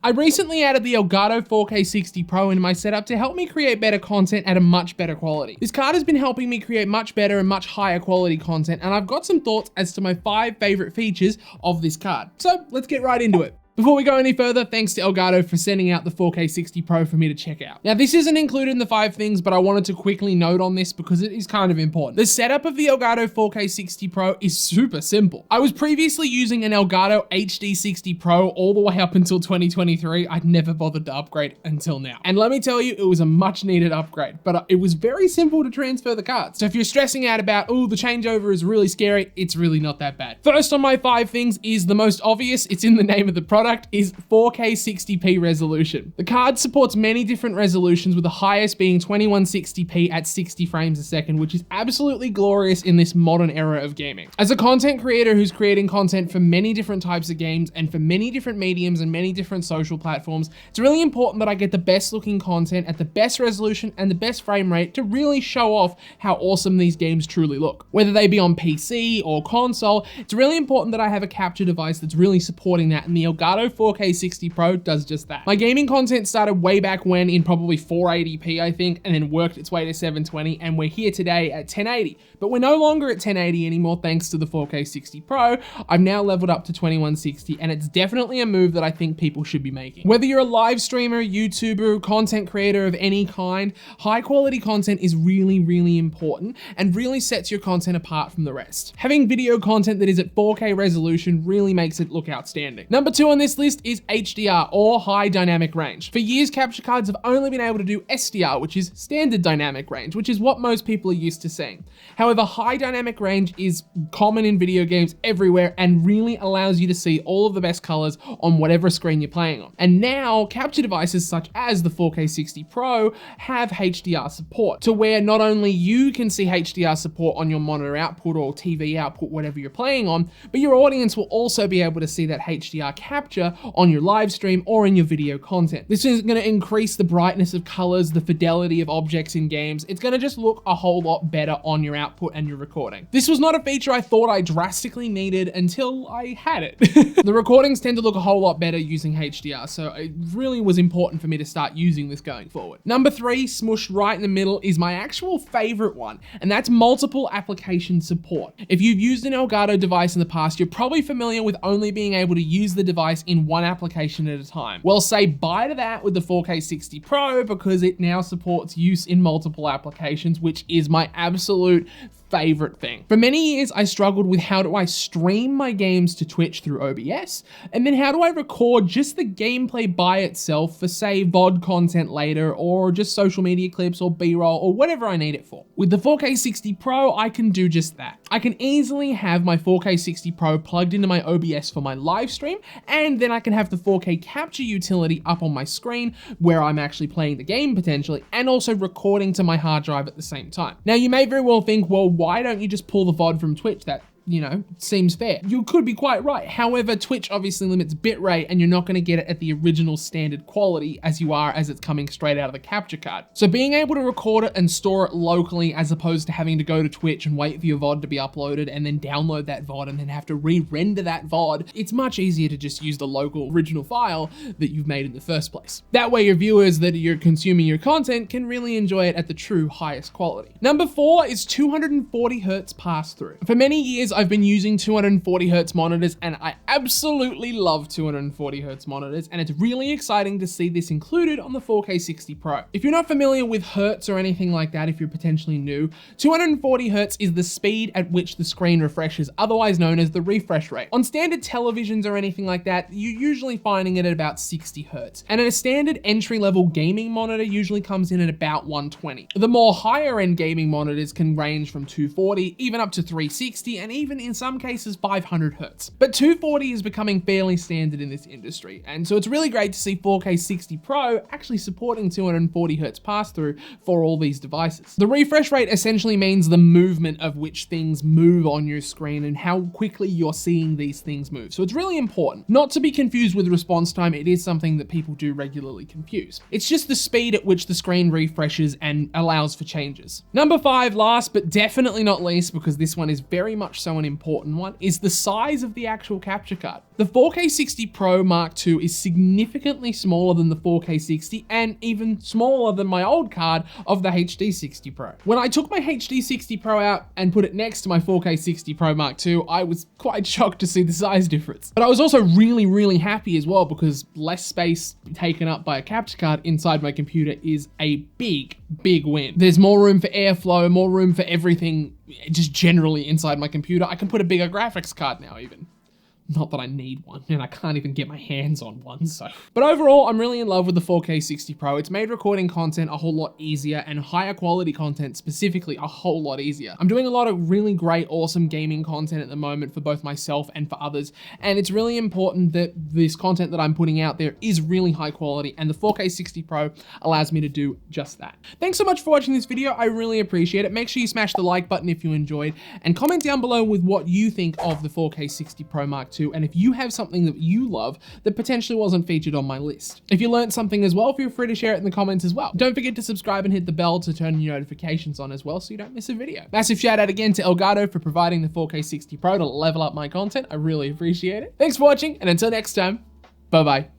I recently added the Elgato 4K60 Pro into my setup to help me create better content at a much better quality. This card has been helping me create much better and much higher quality content, and I've got some thoughts as to my 5 favorite features of this card. So let's get right into it. Before we go any further, thanks to Elgato for sending out the 4K60 Pro for me to check out. Now, this isn't included in the 5 things, but I wanted to quickly note on this because it is kind of important. The setup of the Elgato 4K60 Pro is super simple. I was previously using an Elgato HD60 Pro all the way up until 2023. I'd never bothered to upgrade until now. And let me tell you, it was a much needed upgrade, but it was very simple to transfer the cards. So if you're stressing out about, oh, the changeover is really scary, it's really not that bad. First on my 5 things is the most obvious, it's in the name of the product, is 4K 60p resolution. The card supports many different resolutions, with the highest being 2160p at 60 frames a second, which is absolutely glorious in this modern era of gaming. As a content creator who's creating content for many different types of games and for many different mediums and many different social platforms, it's really important that I get the best looking content at the best resolution and the best frame rate to really show off how awesome these games truly look. Whether they be on PC or console, it's really important that I have a capture device that's really supporting that, and the Elgato 4K60 Pro does just that. My gaming content started way back when in probably 480p, I think, and then worked its way to 720, and we're here today at 1080. But we're no longer at 1080 anymore thanks to the 4K60 Pro. I've now leveled up to 2160, and it's definitely a move that I think people should be making. Whether you're a live streamer, YouTuber, content creator of any kind, high quality content is really, really important and really sets your content apart from the rest. Having video content that is at 4K resolution really makes it look outstanding. Number 2 on this list is HDR, or high dynamic range. For years, capture cards have only been able to do SDR, which is standard dynamic range, which is what most people are used to seeing. However, high dynamic range is common in video games everywhere and really allows you to see all of the best colors on whatever screen you're playing on. And now, capture devices such as the 4K60 Pro have HDR support, to where not only you can see HDR support on your monitor output or TV output, whatever you're playing on, but your audience will also be able to see that HDR capture on your live stream or in your video content. This is going to increase the brightness of colors, the fidelity of objects in games. It's going to just look a whole lot better on your output and your recording. This was not a feature I thought I drastically needed until I had it. The recordings tend to look a whole lot better using HDR, so it really was important for me to start using this going forward. Number 3, smushed right in the middle, is my actual favorite one, and that's multiple application support. If you've used an Elgato device in the past, you're probably familiar with only being able to use the device in one application at a time. Well, say bye to that with the 4K60 Pro, because it now supports use in multiple applications, which is my absolute favorite thing. For many years, I struggled with how do I stream my games to Twitch through OBS, and then how do I record just the gameplay by itself for, say, VOD content later, or just social media clips or B-roll or whatever I need it for. With the 4K60 Pro, I can do just that. I can easily have my 4K60 Pro plugged into my OBS for my live stream, and then I can have the 4K capture utility up on my screen where I'm actually playing the game potentially, and also recording to my hard drive at the same time. Now, you may very well think, well, why don't you just pull the VOD from Twitch? That, you know, seems fair. You could be quite right. However, Twitch obviously limits bitrate, and you're not going to get it at the original standard quality as you are as it's coming straight out of the capture card. So being able to record it and store it locally, as opposed to having to go to Twitch and wait for your VOD to be uploaded and then download that VOD and then have to re-render that VOD, it's much easier to just use the local original file that you've made in the first place. That way your viewers that are consuming your content can really enjoy it at the true highest quality. Number 4 is 240 Hz pass-through. For many years, I've been using 240 Hz monitors, and I absolutely love 240 Hz monitors, and it's really exciting to see this included on the 4K60 Pro. If you're not familiar with Hertz or anything like that, if you're potentially new, 240 Hz is the speed at which the screen refreshes, otherwise known as the refresh rate. On standard televisions or anything like that, you're usually finding it at about 60 Hz, and a standard entry-level gaming monitor usually comes in at about 120. The more higher-end gaming monitors can range from 240, even up to 360, and even in some cases 500 Hz. But 240 is becoming fairly standard in this industry, and so it's really great to see 4K60 Pro actually supporting 240 Hz pass-through for all these devices. The refresh rate essentially means the movement of which things move on your screen and how quickly you're seeing these things move. So it's really important. Not to be confused with response time, it is something that people do regularly confuse. It's just the speed at which the screen refreshes and allows for changes. Number 5, last but definitely not least, because this one is very much so also an important one, is the size of the actual capture card. The 4K60 Pro Mark II is significantly smaller than the 4K60 and even smaller than my old card of the HD60 Pro. When I took my HD60 Pro out and put it next to my 4K60 Pro Mark II, I was quite shocked to see the size difference. But I was also really happy as well, because less space taken up by a capture card inside my computer is a big win. There's more room for airflow, more room for everything just generally inside my computer. I can put a bigger graphics card now even. Not that I need one, and I can't even get my hands on one, so. But overall, I'm really in love with the 4K60 Pro. It's made recording content a whole lot easier, and higher quality content specifically a whole lot easier. I'm doing a lot of really great, awesome gaming content at the moment for both myself and for others, and it's really important that this content that I'm putting out there is really high quality, and the 4K60 Pro allows me to do just that. Thanks so much for watching this video. I really appreciate it. Make sure you smash the like button if you enjoyed, and comment down below with what you think of the 4K60 Pro Mark II. And if you have something that you love that potentially wasn't featured on my list. If you learned something as well, feel free to share it in the comments as well. Don't forget to subscribe and hit the bell to turn your notifications on as well so you don't miss a video. Massive shout out again to Elgato for providing the 4K60 Pro to level up my content. I really appreciate it. Thanks for watching, and until next time, bye bye.